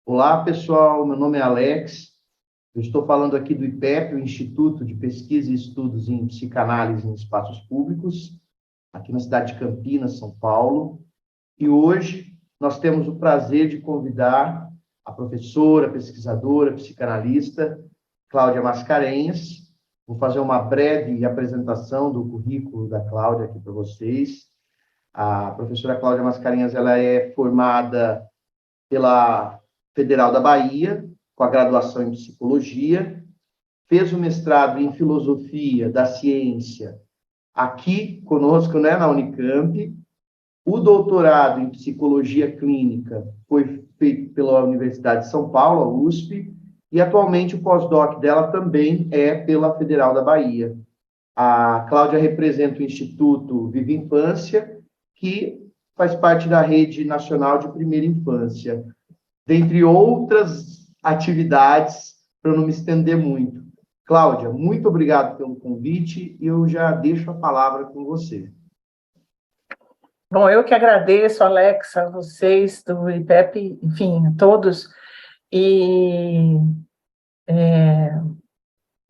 Olá, pessoal. Meu nome é Alex. Eu estou falando aqui do IPEP, o Instituto de Pesquisa e Estudos em Psicanálise em Espaços Públicos, aqui na cidade de Campinas, São Paulo. E hoje nós temos o prazer de convidar a professora, pesquisadora, psicanalista Cláudia Mascarenhas. Vou fazer uma breve apresentação do currículo da Cláudia aqui para vocês. A professora Cláudia Mascarenhas, ela é formada pela Federal da Bahia, com a graduação em Psicologia, fez o mestrado em Filosofia da Ciência aqui conosco, né, na Unicamp. O doutorado em Psicologia Clínica foi feito pela Universidade de São Paulo, a USP, e atualmente o pós-doc dela também é pela Federal da Bahia. A Cláudia representa o Instituto Viva Infância, que faz parte da Rede Nacional de Primeira Infância, dentre outras atividades, para não me estender muito. Cláudia, muito obrigado pelo convite e eu já deixo a palavra com você. Bom, eu que agradeço, Alex, a vocês do IPEP, enfim, a todos, e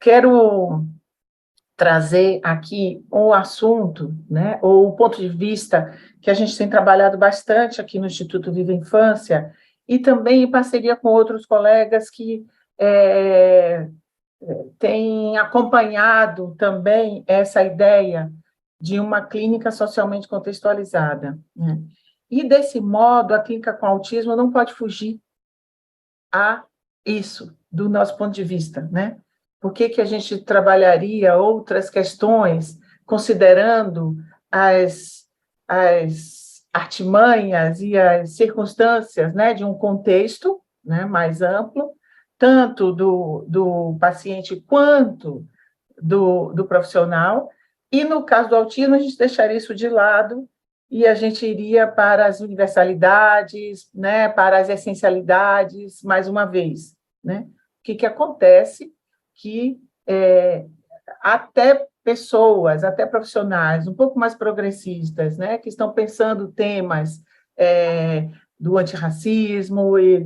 quero trazer aqui um assunto, né, ou um ponto de vista que a gente tem trabalhado bastante aqui no Instituto Viva Infância, e também em parceria com outros colegas que têm acompanhado também essa ideia de uma clínica socialmente contextualizada, né? E, desse modo, a clínica com autismo não pode fugir a isso, do nosso ponto de vista, né? Por que a gente trabalharia outras questões, considerando as artimanhas e as circunstâncias, né, de um contexto, né, mais amplo, tanto do paciente quanto do profissional, e, no caso do autismo, a gente deixaria isso de lado e a gente iria para as universalidades, né, para as essencialidades, mais uma vez, né? O que acontece que até pessoas, até profissionais um pouco mais progressistas, né, que estão pensando temas do antirracismo e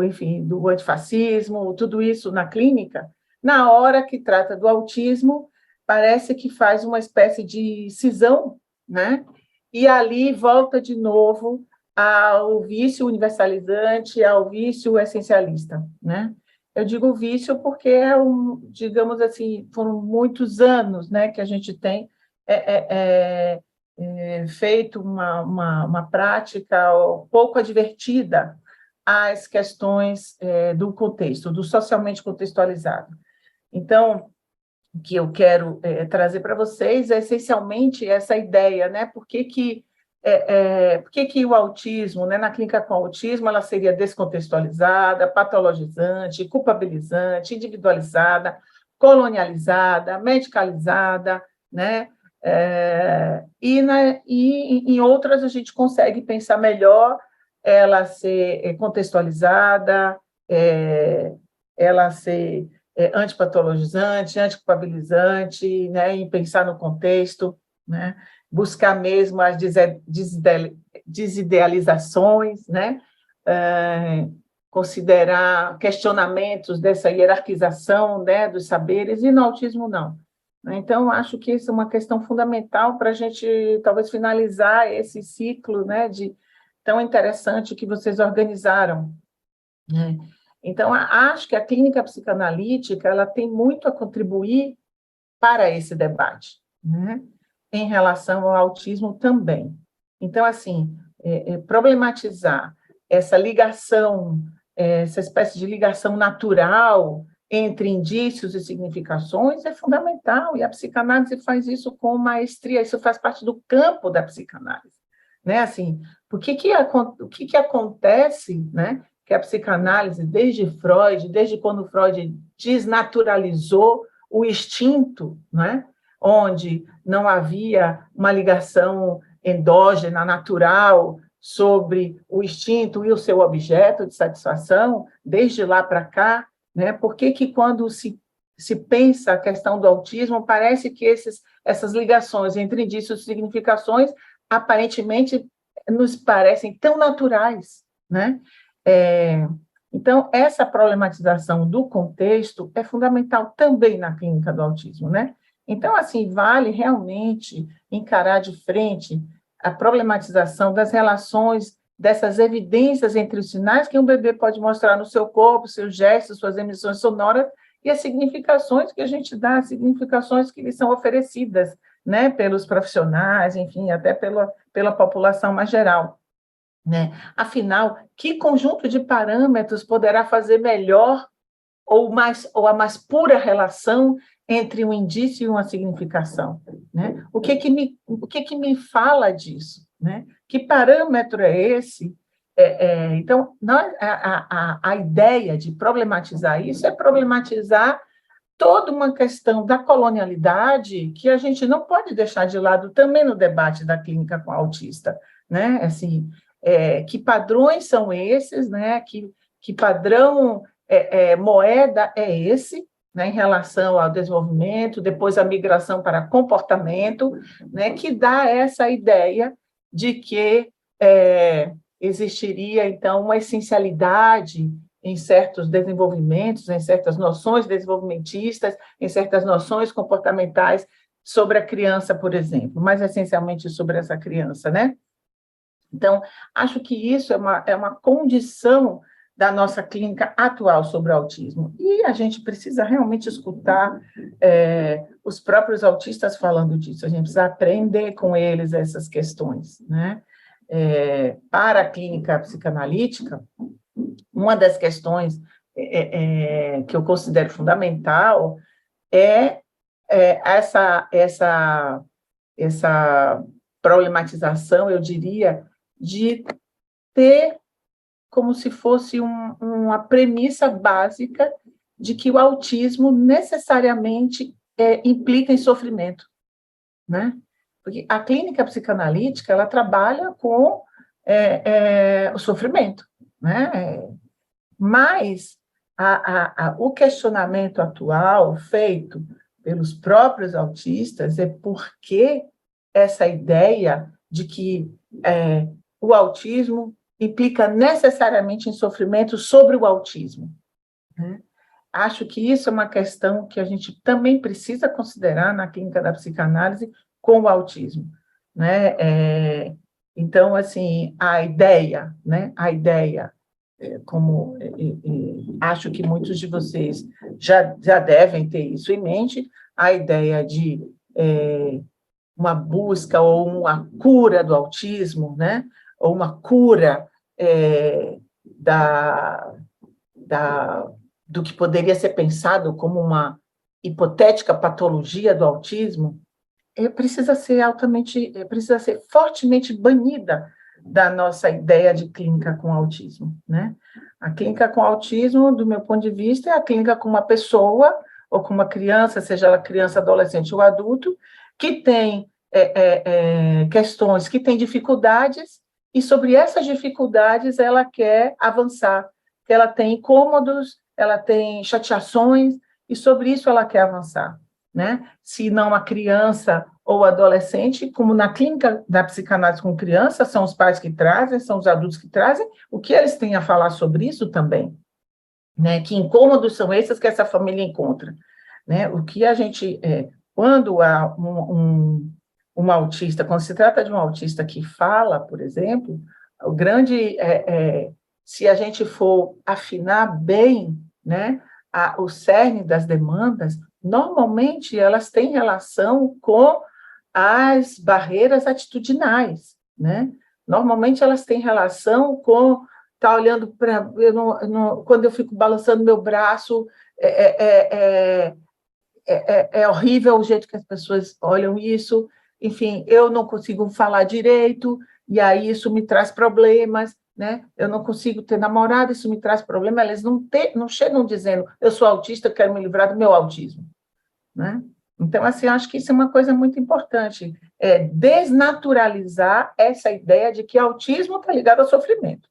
enfim, do antifascismo, tudo isso na clínica, na hora que trata do autismo, parece que faz uma espécie de cisão, né? E ali volta de novo ao vício universalizante, ao vício essencialista, né? Eu digo vício porque digamos assim, foram muitos anos, né, que a gente tem feito uma prática pouco advertida às questões do contexto, do socialmente contextualizado. Então, o que eu quero trazer para vocês é essencialmente essa ideia, né? Por que o autismo, né, na clínica com autismo, ela seria descontextualizada, patologizante, culpabilizante, individualizada, colonializada, medicalizada, né? E em outras a gente consegue pensar melhor ela ser contextualizada, ela ser antipatologizante, anticulpabilizante, né, em pensar no contexto, né, buscar mesmo as desidealizações, né, considerar questionamentos dessa hierarquização, né, dos saberes, e no autismo não. Então, acho que isso é uma questão fundamental para a gente, talvez, finalizar esse ciclo, né, tão interessante que vocês organizaram, né? Então, acho que a clínica psicanalítica ela tem muito a contribuir para esse debate, né? Em relação ao autismo também. Então, assim, problematizar essa ligação, essa espécie de ligação natural entre indícios e significações é fundamental, e a psicanálise faz isso com maestria, isso faz parte do campo da psicanálise, né? Assim, o que acontece, né? Que a psicanálise, desde quando Freud desnaturalizou o instinto, né? Onde não havia uma ligação endógena, natural, sobre o instinto e o seu objeto de satisfação, desde lá para cá, né? Por que quando se pensa a questão do autismo, parece que essas ligações entre indícios e significações aparentemente nos parecem tão naturais, né? Então, essa problematização do contexto é fundamental também na clínica do autismo, né? Então, assim, vale realmente encarar de frente a problematização das relações, dessas evidências entre os sinais que um bebê pode mostrar no seu corpo, seus gestos, suas emissões sonoras, e as significações que a gente dá, as significações que lhes são oferecidas, né, pelos profissionais, enfim, até pela população mais geral. Né? Afinal, que conjunto de parâmetros poderá fazer melhor ou a mais pura relação entre um indício e uma significação? Né? O que me fala disso? Né? Que parâmetro é esse? Então, a ideia de problematizar isso é problematizar toda uma questão da colonialidade que a gente não pode deixar de lado também no debate da clínica com autista, né? Assim, que padrões são esses, né? Que padrão moeda é esse, né? Em relação ao desenvolvimento, depois a migração para comportamento, né? Que dá essa ideia de que existiria, então, uma essencialidade em certos desenvolvimentos, em certas noções desenvolvimentistas, em certas noções comportamentais sobre a criança, por exemplo, mas essencialmente sobre essa criança, né? Então, acho que isso é uma condição da nossa clínica atual sobre o autismo. E a gente precisa realmente escutar os próprios autistas falando disso, a gente precisa aprender com eles essas questões, né? Para a clínica psicanalítica, uma das questões que eu considero fundamental é essa problematização, eu diria, de ter como se fosse uma premissa básica de que o autismo necessariamente implica em sofrimento, né? Porque a clínica psicanalítica, ela trabalha com o sofrimento, né? Mas o questionamento atual feito pelos próprios autistas é por que essa ideia de que o autismo implica necessariamente em sofrimento sobre o autismo, né? Acho que isso é uma questão que a gente também precisa considerar na clínica da psicanálise com o autismo, né? Então, assim, a ideia, como acho que muitos de vocês já devem ter isso em mente, a ideia de uma busca ou uma cura do autismo, né? Ou uma cura do que poderia ser pensado como uma hipotética patologia do autismo, precisa ser fortemente banida da nossa ideia de clínica com autismo, né? A clínica com autismo, do meu ponto de vista, é a clínica com uma pessoa ou com uma criança, seja ela criança, adolescente ou adulto, que tem questões, que tem dificuldades, e sobre essas dificuldades ela quer avançar, que ela tem incômodos, ela tem chateações, e sobre isso ela quer avançar, né? Se não a criança ou adolescente, como na clínica da psicanálise com criança, são os pais que trazem, são os adultos que trazem, o que eles têm a falar sobre isso também, né? Que incômodos são esses que essa família encontra, né? O que a gente, quando há um autista, quando se trata de um autista que fala, por exemplo, o grande, se a gente for afinar bem, né, o cerne das demandas, normalmente elas têm relação com as barreiras atitudinais, né? Normalmente elas têm relação com estar olhando para... quando eu fico balançando meu braço, é horrível o jeito que as pessoas olham isso, enfim, eu não consigo falar direito, e aí isso me traz problemas, né? Eu não consigo ter namorado, isso me traz problema. Eles não chegam dizendo, eu sou autista, quero me livrar do meu autismo, né? Então, assim, acho que isso é uma coisa muito importante, desnaturalizar essa ideia de que autismo está ligado ao sofrimento,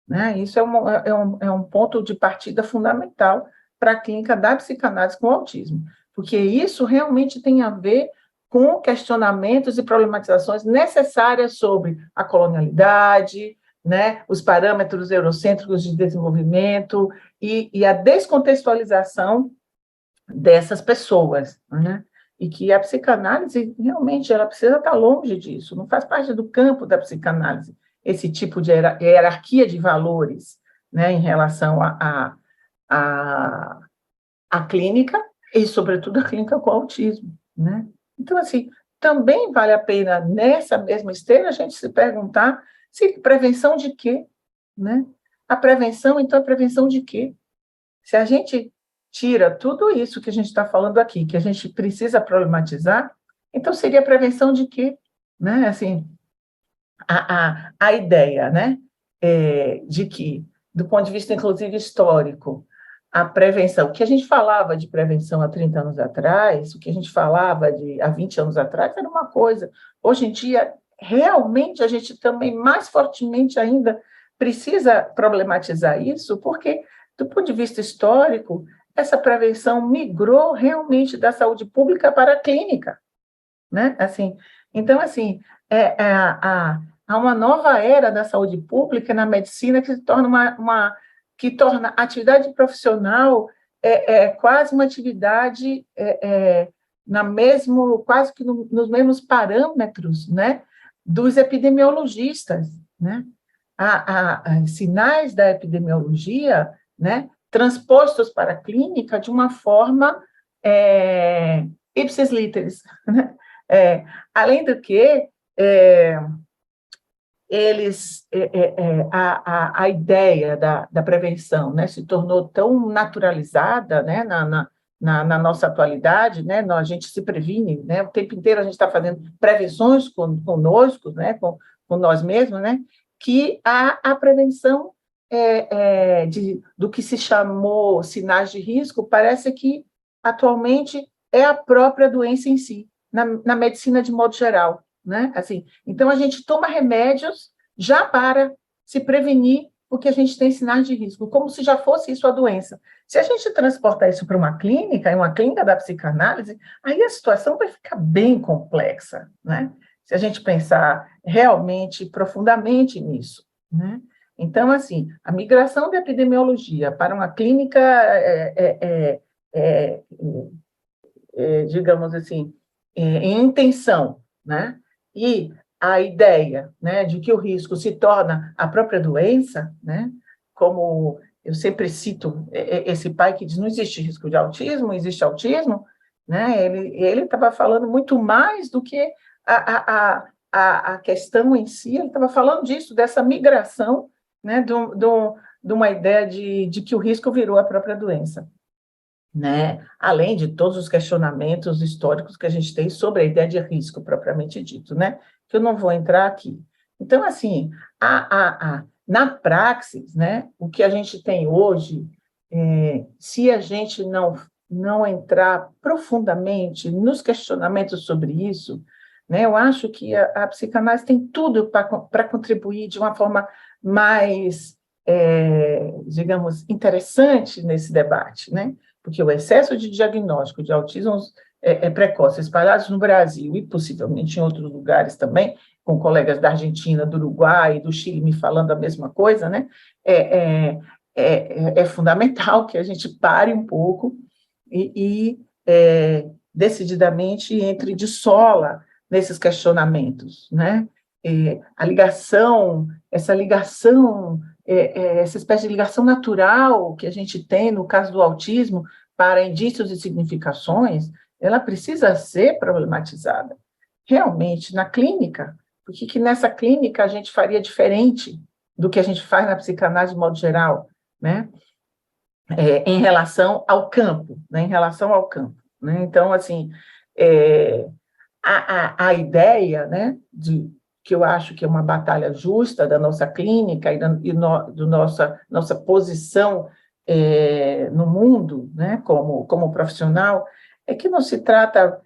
né? Isso é um ponto de partida fundamental para a clínica da psicanálise com autismo, porque isso realmente tem a ver com questionamentos e problematizações necessárias sobre a colonialidade, né, os parâmetros eurocêntricos de desenvolvimento e a descontextualização dessas pessoas, né? E que a psicanálise, realmente, ela precisa estar longe disso, não faz parte do campo da psicanálise, esse tipo de hierarquia de valores, né, em relação à clínica, e, sobretudo, a clínica com autismo, né? Então, assim, também vale a pena, nessa mesma esteira, a gente se perguntar se prevenção de quê, né? A prevenção, então, é prevenção de quê? Se a gente tira tudo isso que a gente está falando aqui, que a gente precisa problematizar, então seria prevenção de quê? Né? Assim, a ideia, né, de que, do ponto de vista, inclusive, histórico, a prevenção, o que a gente falava de prevenção há 30 anos atrás, o que a gente falava há 20 anos atrás, era uma coisa. Hoje em dia, realmente, a gente também, mais fortemente ainda, precisa problematizar isso, porque, do ponto de vista histórico, essa prevenção migrou realmente da saúde pública para a clínica, né? Assim, então, assim, há uma nova era da saúde pública na medicina que se torna que torna a atividade profissional quase uma atividade quase que nos mesmos parâmetros, né, dos epidemiologistas, né? Há sinais da epidemiologia, né, transpostos para a clínica de uma forma ipsis literis, né? Além do que, a ideia da prevenção, né, se tornou tão naturalizada, né, na nossa atualidade, né, a gente se previne, né, o tempo inteiro a gente está fazendo prevenções conosco, né, com nós mesmos, né, que a prevenção do que se chamou sinais de risco parece que, atualmente, é a própria doença em si, na medicina de modo geral, né? Assim, então, a gente toma remédios já para se prevenir porque a gente tem sinais de risco, como se já fosse isso a doença. Se a gente transportar isso para uma clínica, em uma clínica da psicanálise, aí a situação vai ficar bem complexa, né? Se a gente pensar realmente, profundamente nisso, né? Então, assim, a migração da epidemiologia para uma clínica, digamos assim, em intenção, né? E a ideia, né, de que o risco se torna a própria doença, né? Como eu sempre cito esse pai que diz, não existe risco de autismo, existe autismo, né? Ele estava falando muito mais do que a questão em si, ele estava falando disso, dessa migração, né, de uma ideia de que o risco virou a própria doença, né? Além de todos os questionamentos históricos que a gente tem sobre a ideia de risco, propriamente dito, né? Que eu não vou entrar aqui. Então, assim, na praxis, né, o que a gente tem hoje, se a gente não entrar profundamente nos questionamentos sobre isso, né, eu acho que a psicanálise tem tudo para contribuir de uma forma mais, digamos, interessante nesse debate, né? Porque o excesso de diagnóstico de autismo precoce espalhados no Brasil e possivelmente em outros lugares também, com colegas da Argentina, do Uruguai, do Chile me falando a mesma coisa, né? É fundamental que a gente pare um pouco e decididamente entre de sola nesses questionamentos, né? Essa ligação, essa espécie de ligação natural que a gente tem no caso do autismo para indícios e significações, ela precisa ser problematizada. Realmente, na clínica, porque que nessa clínica a gente faria diferente do que a gente faz na psicanálise de modo geral, né? Em relação ao campo, né? Em relação ao campo, né? Então, assim, a ideia, né, que eu acho que é uma batalha justa da nossa clínica do nossa posição no mundo, né, como profissional, é que não se trata,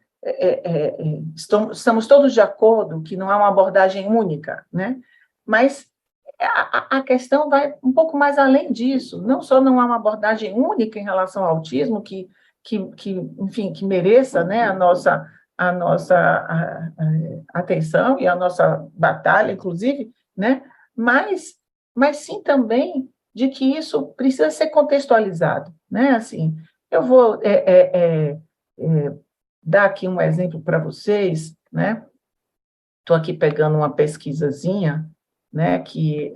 estamos todos de acordo que não há uma abordagem única, né, mas a questão vai um pouco mais além disso, não só não há uma abordagem única em relação ao autismo enfim, que mereça, né, a nossa atenção e a nossa batalha, inclusive, né? Mas mas sim também de que isso precisa ser contextualizado, né? Assim, eu vou dar aqui um exemplo para vocês, né? Estou aqui pegando uma pesquisazinha, né? Que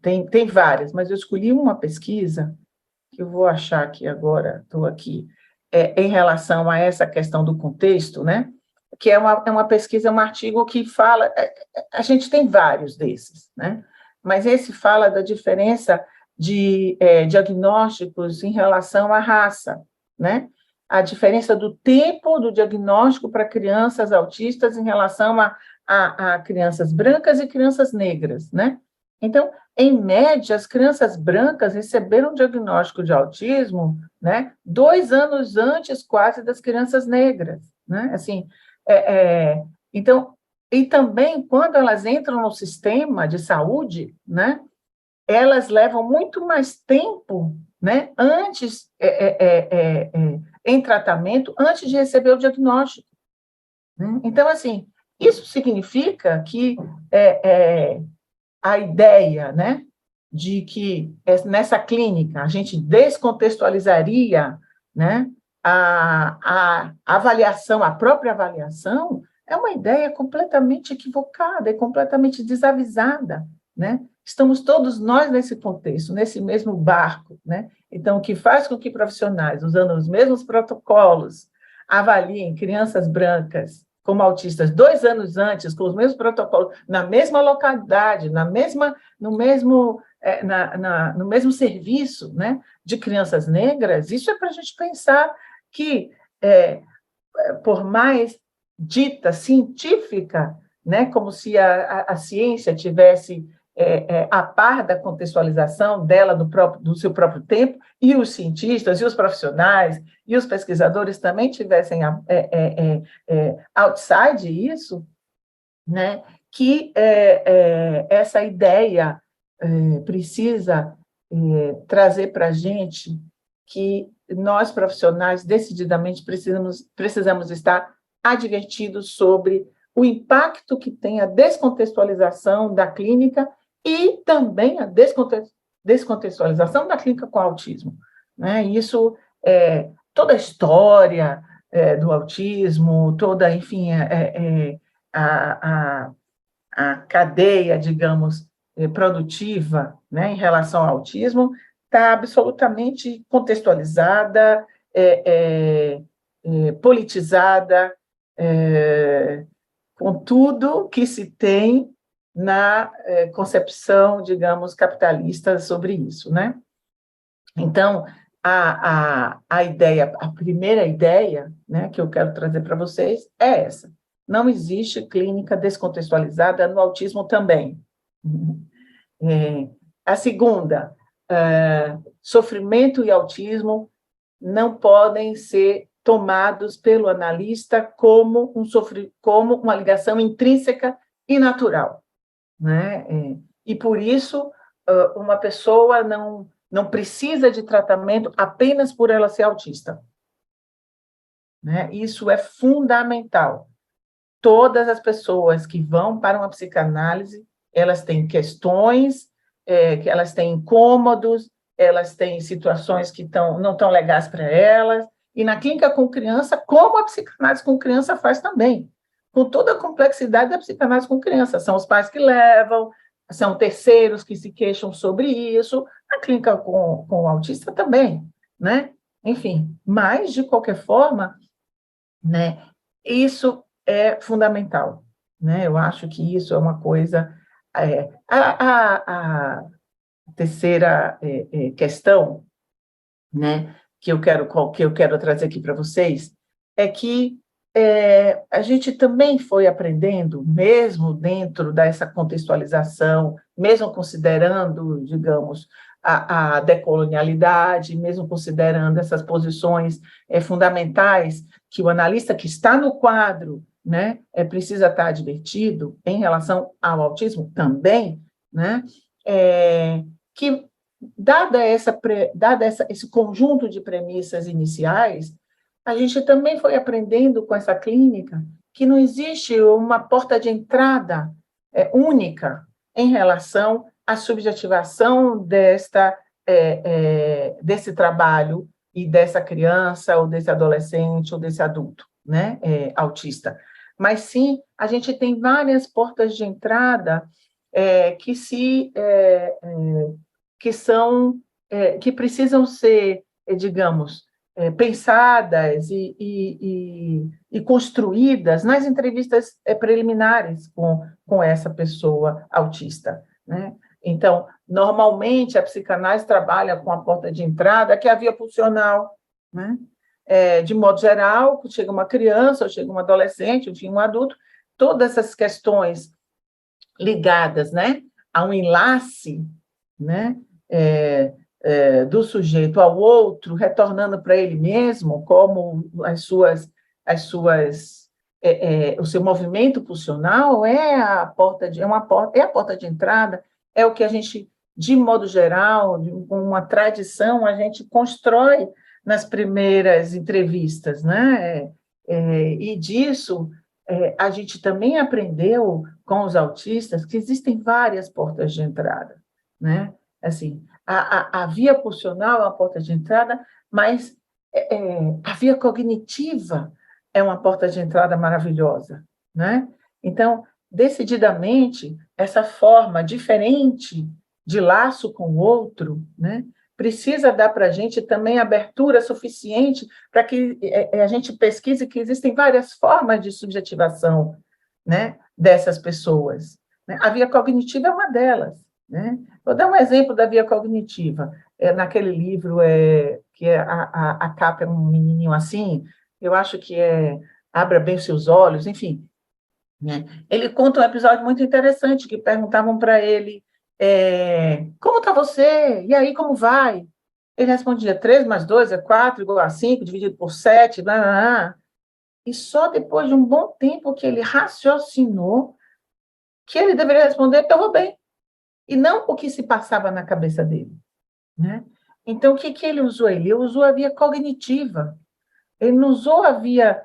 tem várias, mas eu escolhi uma pesquisa que eu vou achar aqui agora, estou aqui, em relação a essa questão do contexto, né? Que é uma pesquisa, um artigo que fala, a gente tem vários desses, né? Mas esse fala da diferença de diagnósticos em relação à raça, né? A diferença do tempo do diagnóstico para crianças autistas em relação a crianças brancas e crianças negras, né? Então, em média, as crianças brancas receberam o diagnóstico de autismo, né, 2 anos antes quase das crianças negras, né? Assim, então, e também quando elas entram no sistema de saúde, né, elas levam muito mais tempo, né, antes em tratamento, antes de receber o diagnóstico, né? Então, assim, isso significa que a ideia, né, de que nessa clínica a gente descontextualizaria, né, a avaliação, a própria avaliação, é uma ideia completamente equivocada, é completamente desavisada, né? Estamos todos nós nesse contexto, nesse mesmo barco, né? Então, o que faz com que profissionais, usando os mesmos protocolos, avaliem crianças brancas como autistas 2 anos antes, com os mesmos protocolos, na mesma localidade, no mesmo serviço, né, de crianças negras, isso é para a gente pensar que, por mais dita científica, né, como se a ciência tivesse a par da contextualização dela do seu próprio tempo, e os cientistas, e os profissionais, e os pesquisadores também tivessem outside isso, né, que essa ideia precisa trazer para a gente que nós, profissionais, decididamente precisamos estar advertidos sobre o impacto que tem a descontextualização da clínica e também a descontextualização da clínica com autismo, né? Isso, toda a história do autismo, toda, enfim, a cadeia, digamos, produtiva, né, em relação ao autismo, está absolutamente contextualizada, politizada, com tudo que se tem na concepção, digamos, capitalista sobre isso, né? Então, a ideia, a primeira ideia, né, que eu quero trazer para vocês é essa. Não existe clínica descontextualizada no autismo também. A segunda, sofrimento e autismo não podem ser tomados pelo analista como uma ligação intrínseca e natural, né? E por isso uma pessoa não precisa de tratamento apenas por ela ser autista, né? Isso é fundamental. Todas as pessoas que vão para uma psicanálise, elas têm questões, que elas têm incômodos, elas têm situações que não estão legais para elas, e na clínica com criança, como a psicanálise com criança faz também, com toda a complexidade da psicanálise com criança. São os pais que levam, são terceiros que se queixam sobre isso, na clínica com o autista também, né? Enfim, mas, de qualquer forma, né, isso é fundamental, né? Eu acho que isso é uma coisa... A terceira questão, né, que eu quero trazer aqui para vocês, é que a gente também foi aprendendo, mesmo dentro dessa contextualização, mesmo considerando, digamos, a decolonialidade, mesmo considerando essas posições fundamentais, que o analista que está no quadro, né, precisa estar advertido em relação ao autismo também, né, que, esse conjunto de premissas iniciais, a gente também foi aprendendo com essa clínica que não existe uma porta de entrada única em relação a subjetivação desse trabalho e dessa criança, ou desse adolescente, ou desse adulto, né, autista. Mas, sim, a gente tem várias portas de entrada que precisam ser, digamos, pensadas e construídas nas entrevistas preliminares com essa pessoa autista, né? Então, normalmente, a psicanálise trabalha com a porta de entrada, que é a via pulsional, né? De modo geral, chega uma criança, ou chega um adolescente, enfim, um adulto, todas essas questões ligadas, né, a um enlace, né, do sujeito ao outro, retornando para ele mesmo, como o seu movimento pulsional é a porta de entrada, é o que a gente, de modo geral, com uma tradição, a gente constrói nas primeiras entrevistas, né? E disso a gente também aprendeu com os autistas que existem várias portas de entrada, né? Assim, a via pulsional é uma porta de entrada, mas a via cognitiva é uma porta de entrada maravilhosa, né? Então, decididamente, essa forma diferente de laço com o outro, né, precisa dar para a gente também abertura suficiente para que a gente pesquise que existem várias formas de subjetivação, né, dessas pessoas, né? A via cognitiva é uma delas, né? Vou dar um exemplo da via cognitiva. Naquele livro, que a capa é um menininho assim, eu acho que Abra Bem os Seus Olhos, enfim, né? Ele conta um episódio muito interessante, que perguntavam para ele, como está você? E aí, como vai? Ele respondia, 3 mais 2 é 4, igual a 5, dividido por 7, blá, blá, blá. E só depois de um bom tempo que ele raciocinou que ele deveria responder, eu vou bem. E não o que se passava na cabeça dele, né? Então, o que ele usou? Ele usou a via cognitiva. Ele não usou a via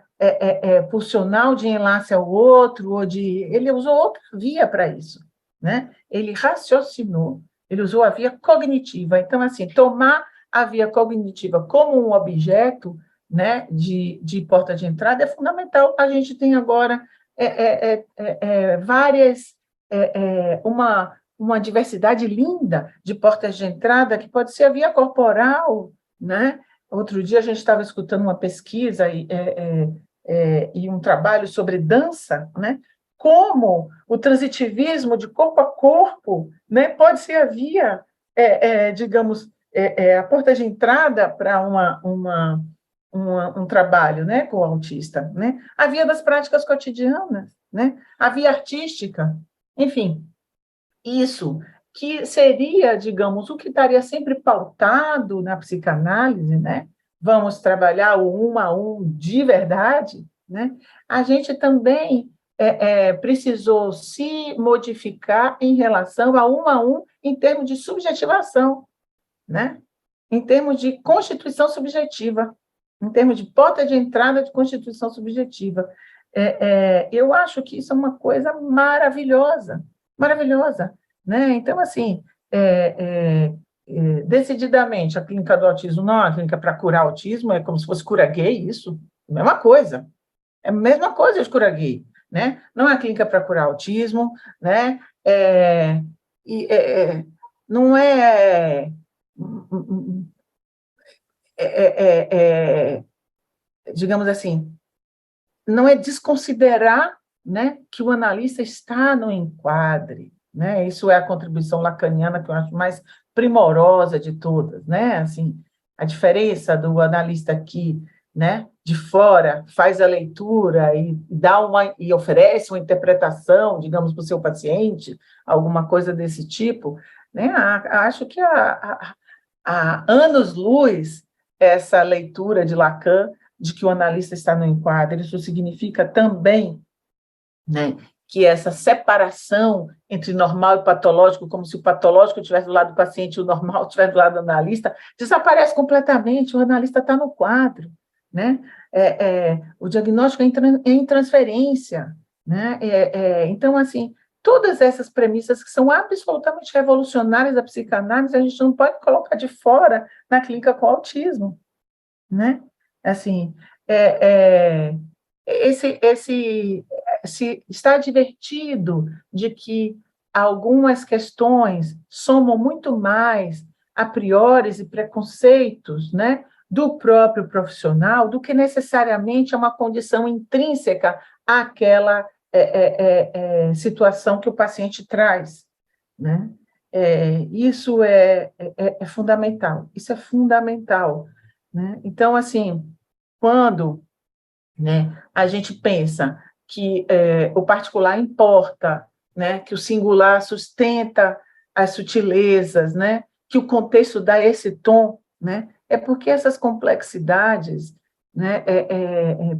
pulsional de enlace ao outro, ele usou outra via para isso, né? Ele raciocinou, ele usou a via cognitiva. Então, assim, tomar a via cognitiva como um objeto, né, de porta de entrada é fundamental. A gente tem agora uma diversidade linda de portas de entrada, que pode ser a via corporal, né? Outro dia a gente estava escutando uma pesquisa e um trabalho sobre dança, né? Como o transitivismo de corpo a corpo, né, pode ser a via, digamos, a porta de entrada para um trabalho, né, com o autista, né? A via das práticas cotidianas, né? A via artística, enfim, isso que seria, digamos, o que estaria sempre pautado na psicanálise, né? Vamos trabalhar o 1 a 1 de verdade, né? A gente também precisou se modificar em relação a 1 a 1 em termos de subjetivação, né? Em termos de constituição subjetiva, em termos de porta de entrada de constituição subjetiva. Eu acho que isso é uma coisa maravilhosa, maravilhosa, né? Então, assim, decididamente, a clínica do autismo não é uma clínica para curar autismo, é como se fosse cura gay, isso, mesma coisa, é a mesma coisa de cura gay, né? Não é a clínica para curar autismo, né? Não digamos assim, não é desconsiderar, né, que o analista está no enquadre, né? Isso é a contribuição lacaniana que eu acho mais primorosa de todas, né? Assim, a diferença do analista aqui, né, de fora, faz a leitura e oferece uma interpretação, digamos, para o seu paciente, alguma coisa desse tipo, né? Acho que há anos-luz essa leitura de Lacan de que o analista está no enquadro. Isso significa também, né, que essa separação entre normal e patológico, como se o patológico estivesse do lado do paciente e o normal estivesse do lado do analista, desaparece completamente, o analista está no quadro, né? O diagnóstico é em transferência, né? Então, assim, todas essas premissas que são absolutamente revolucionárias da psicanálise, a gente não pode colocar de fora na clínica com autismo, né? Assim, se está advertido de que algumas questões somam muito mais a priori e preconceitos, né, do próprio profissional do que necessariamente é uma condição intrínseca àquela situação que o paciente traz, né? Isso é fundamental, isso é fundamental, né? Então, assim, quando, né, a gente pensa que o particular importa, né, que o singular sustenta as sutilezas, né, que o contexto dá esse tom, né, é porque essas complexidades, né,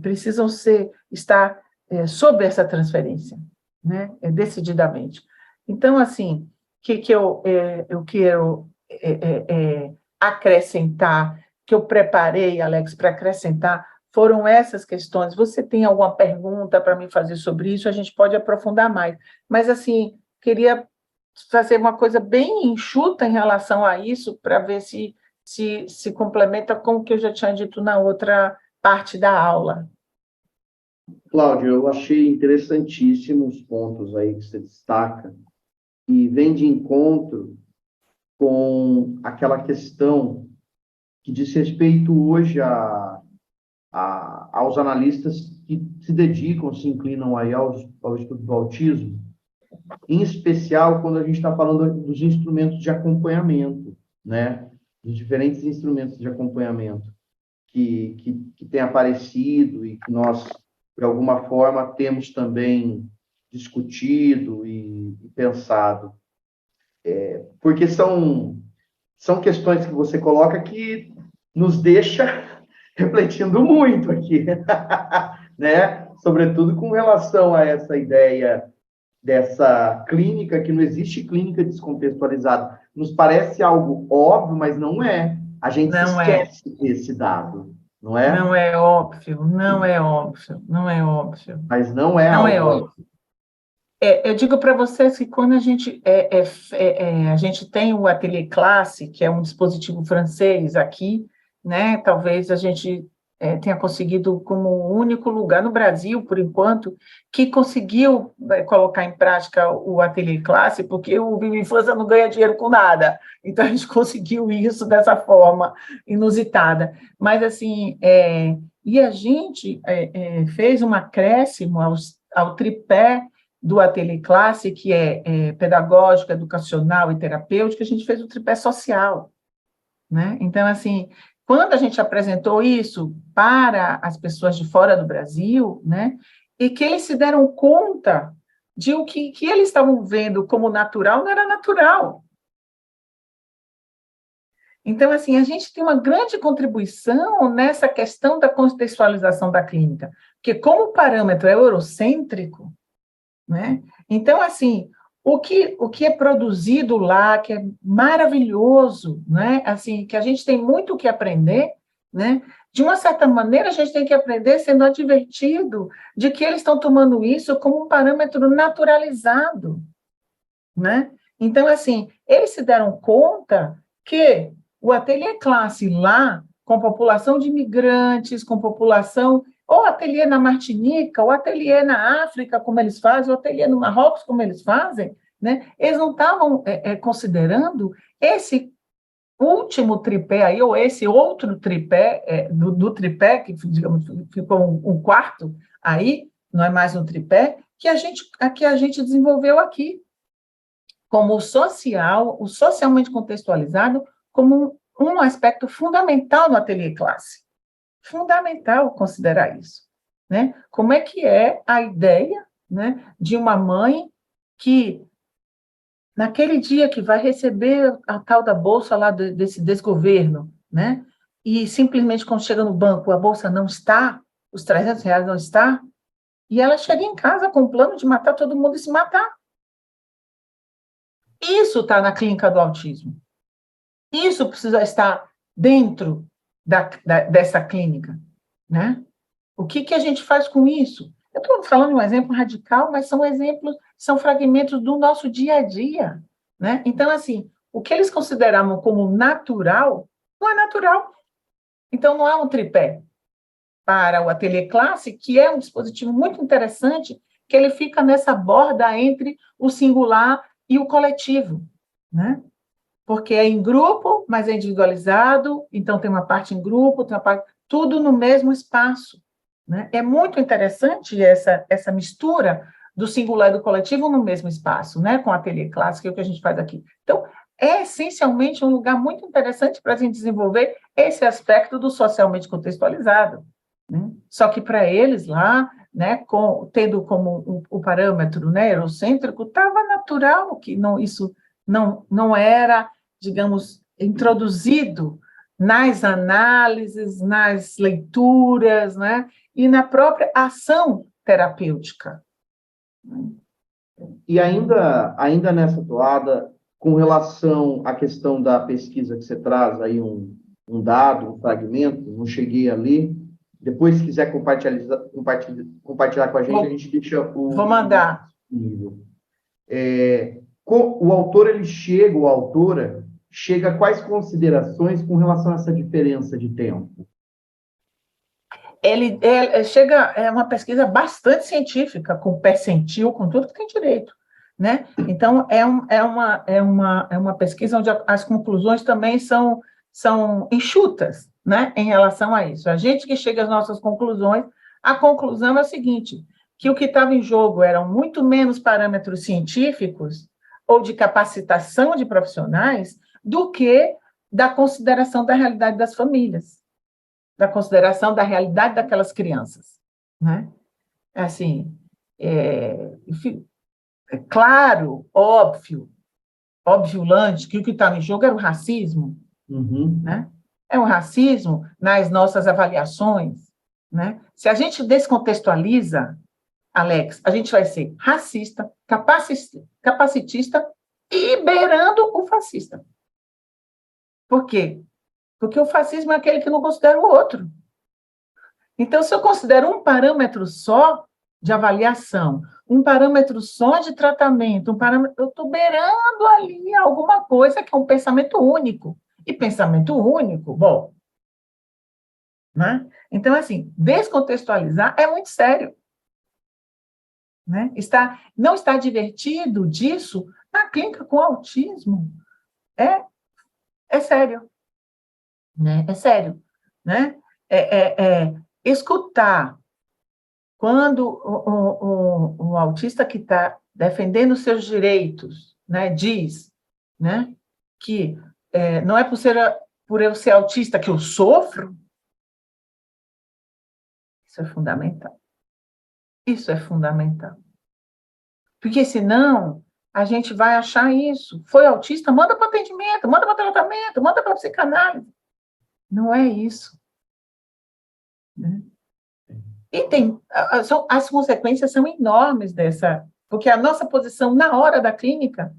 precisam estar sob essa transferência, né, decididamente. Então, assim, o que eu quero acrescentar, que eu preparei, Alex, para acrescentar, foram essas questões. Você tem alguma pergunta para me fazer sobre isso? A gente pode aprofundar mais. Mas, assim, queria fazer uma coisa bem enxuta em relação a isso, para ver se complementa com o que eu já tinha dito na outra parte da aula. Cláudio, eu achei interessantíssimos os pontos aí que você destaca, e vem de encontro com aquela questão que diz respeito hoje aos analistas que se dedicam, se inclinam aí ao estudo do autismo, em especial quando a gente está falando dos instrumentos de acompanhamento, né? Dos diferentes instrumentos de acompanhamento que têm aparecido e que nós, de alguma forma, temos também discutido e pensado. Porque são questões que você coloca que nos deixa refletindo muito aqui, né? Sobretudo com relação a essa ideia dessa clínica, que não existe clínica descontextualizada. Nos parece algo óbvio, mas não é. A gente Não esquece desse dado, não é? Não é óbvio, não é óbvio, não é óbvio. Mas não é Não é algo óbvio. Eu digo para vocês que quando a gente tem o Ateliê Classe, que é um dispositivo francês aqui, né? Talvez a gente tenha conseguido como o único lugar no Brasil, por enquanto, que conseguiu colocar em prática o Ateliê Classe, porque o Viva Infância não ganha dinheiro com nada. Então, a gente conseguiu isso dessa forma inusitada. Mas, assim, e a gente fez um acréscimo ao tripé do Ateliê Classe, que é pedagógico, educacional e terapêutico, a gente fez o tripé social, né? Então, assim, quando a gente apresentou isso para as pessoas de fora do Brasil, né, e que eles se deram conta de o que eles estavam vendo como natural não era natural. Então, assim, a gente tem uma grande contribuição nessa questão da contextualização da clínica, porque como o parâmetro é eurocêntrico, né? Então, assim, o que é produzido lá, que é maravilhoso, né? Assim, que a gente tem muito o que aprender, né? De uma certa maneira, a gente tem que aprender sendo advertido de que eles estão tomando isso como um parâmetro naturalizado, né? Então, assim, eles se deram conta que o Ateliê Classe lá, com população de imigrantes, com população ou ateliê na Martinica, ou ateliê na África, como eles fazem, ou ateliê no Marrocos, como eles fazem, né? Eles não estavam considerando esse último tripé aí, ou esse outro tripé, do tripé, que, digamos, ficou um quarto aí, não é mais um tripé, que a gente desenvolveu aqui, como o socialmente contextualizado, como um aspecto fundamental no Ateliê Classe. Fundamental considerar isso, né? Como é que é a ideia, né, de uma mãe que, naquele dia que vai receber a tal da bolsa lá desse desgoverno, né, e simplesmente quando chega no banco a bolsa não está, os R$300 não está, e ela chega em casa com o plano de matar todo mundo e se matar. Isso está na clínica do autismo. Isso precisa estar dentro dessa clínica, né? O que a gente faz com isso? Eu estou falando de um exemplo radical, mas são exemplos, são fragmentos do nosso dia a dia, né? Então, assim, o que eles consideravam como natural, não é natural. Então, não há um tripé para o Ateliê Classe, que é um dispositivo muito interessante, que ele fica nessa borda entre o singular e o coletivo, né? Porque é em grupo, mas é individualizado, então tem uma parte em grupo, tem uma parte, tudo no mesmo espaço, né? É muito interessante essa mistura do singular e do coletivo no mesmo espaço, né? Com o Ateliê Clássico, que é o que a gente faz aqui. Então, é essencialmente um lugar muito interessante para a gente desenvolver esse aspecto do socialmente contextualizado, né? Só que para eles lá, né, tendo como o parâmetro, né, eurocêntrico, estava natural que isso não era, digamos, introduzido nas análises, nas leituras, né, e na própria ação terapêutica. E ainda nessa toada, com relação à questão da pesquisa que você traz, aí um dado, um fragmento, não cheguei a ler, depois, se quiser compartilhar com a gente deixa Vou mandar. Nível. O autor, ou a autora, chega a quais considerações com relação a essa diferença de tempo? Ele chega, é uma pesquisa bastante científica, com percentil, com tudo que tem direito, né? Então, é uma pesquisa onde as conclusões também são enxutas, né, em relação a isso. A gente que chega às nossas conclusões, a conclusão é a seguinte, que o que estava em jogo eram muito menos parâmetros científicos ou de capacitação de profissionais do que da consideração da realidade das famílias, da consideração da realidade daquelas crianças, né? Assim, enfim, é claro, obviolante, que o que estava em jogo era o racismo, né? É o racismo nas nossas avaliações, né? Se a gente descontextualiza, Alex, a gente vai ser racista, capacitista e beirando o fascista. Por quê? Porque o fascismo é aquele que não considera o outro. Então, se eu considero um parâmetro só de avaliação, um parâmetro só de tratamento, eu estou beirando ali alguma coisa que é um pensamento único. E pensamento único, bom, né? Então, assim, descontextualizar é muito sério. Né? Não está divertido disso na clínica com autismo. É sério. Né? É sério. Né? Escutar quando o autista que está defendendo os seus direitos, né, diz, né, que não é por eu ser autista que eu sofro, isso é fundamental. Isso é fundamental. Porque senão a gente vai achar isso. Foi autista, manda para atendimento, manda para tratamento, manda para psicanálise. Não é isso. Né? E as consequências são enormes porque a nossa posição na hora da clínica,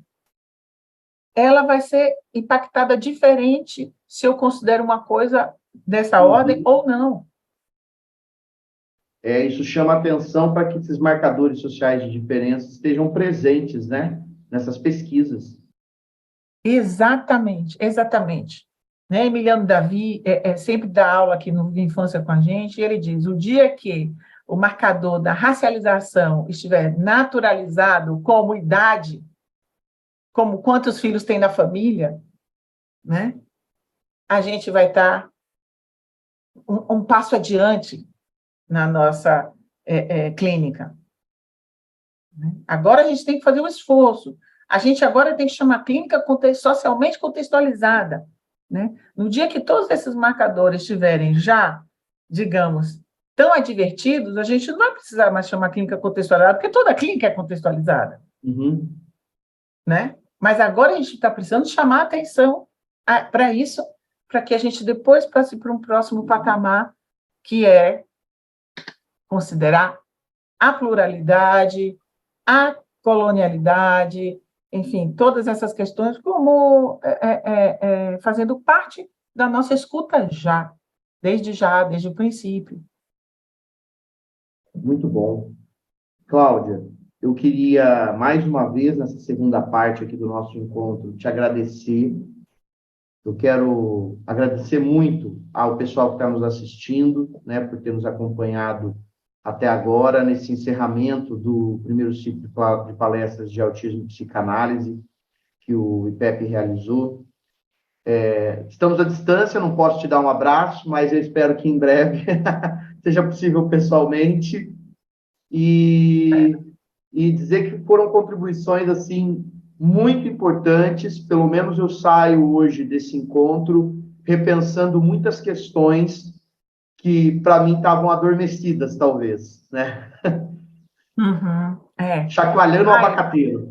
ela vai ser impactada diferente se eu considero uma coisa dessa ordem ou não. Isso chama atenção para que esses marcadores sociais de diferença estejam presentes, né, nessas pesquisas. Exatamente, exatamente. Né? Emiliano Davi sempre dá aula aqui no Infância com a gente, e ele diz, o dia que o marcador da racialização estiver naturalizado como idade, como quantos filhos tem na família, né? A gente vai estar um passo adiante na nossa clínica. Agora a gente tem que fazer um esforço. A gente agora tem que chamar a clínica socialmente contextualizada. Né? No dia que todos esses marcadores estiverem já, digamos, tão advertidos, a gente não vai precisar mais chamar a clínica contextualizada, porque toda clínica é contextualizada. Né? Mas agora a gente está precisando chamar a atenção para isso, para que a gente depois passe para um próximo patamar, que é considerar a pluralidade, a colonialidade, enfim, todas essas questões como fazendo parte da nossa escuta desde o princípio. Muito bom. Cláudia, eu queria, mais uma vez, nessa segunda parte aqui do nosso encontro, te agradecer. Eu quero agradecer muito ao pessoal que está nos assistindo, né, por ter nos acompanhado até agora, nesse encerramento do primeiro ciclo de palestras de autismo e psicanálise que o IPEP realizou. Estamos à distância, não posso te dar um abraço, mas eu espero que em breve seja possível pessoalmente. E dizer que foram contribuições assim muito importantes. Pelo menos eu saio hoje desse encontro repensando muitas questões que para mim estavam adormecidas, talvez, né? Uhum, Chacoalhando o abacateiro.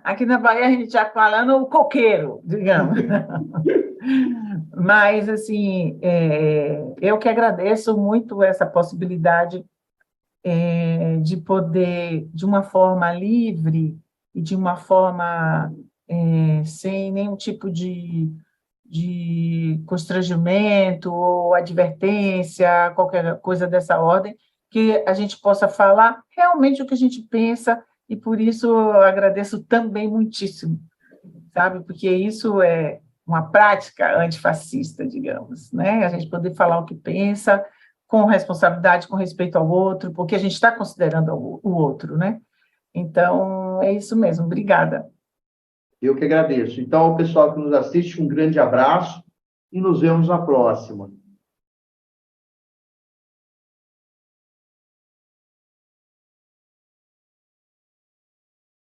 Aqui na Bahia a gente já falando o coqueiro, digamos. Mas, assim, eu que agradeço muito essa possibilidade de poder, de uma forma livre e de uma forma sem nenhum tipo de constrangimento ou advertência, qualquer coisa dessa ordem, que a gente possa falar realmente o que a gente pensa, e por isso eu agradeço também muitíssimo, sabe? Porque isso é uma prática antifascista, digamos, né? A gente poder falar o que pensa, com responsabilidade, com respeito ao outro, porque a gente está considerando o outro, né? Então, é isso mesmo. Obrigada. Eu que agradeço. Então, ao pessoal que nos assiste, um grande abraço e nos vemos na próxima.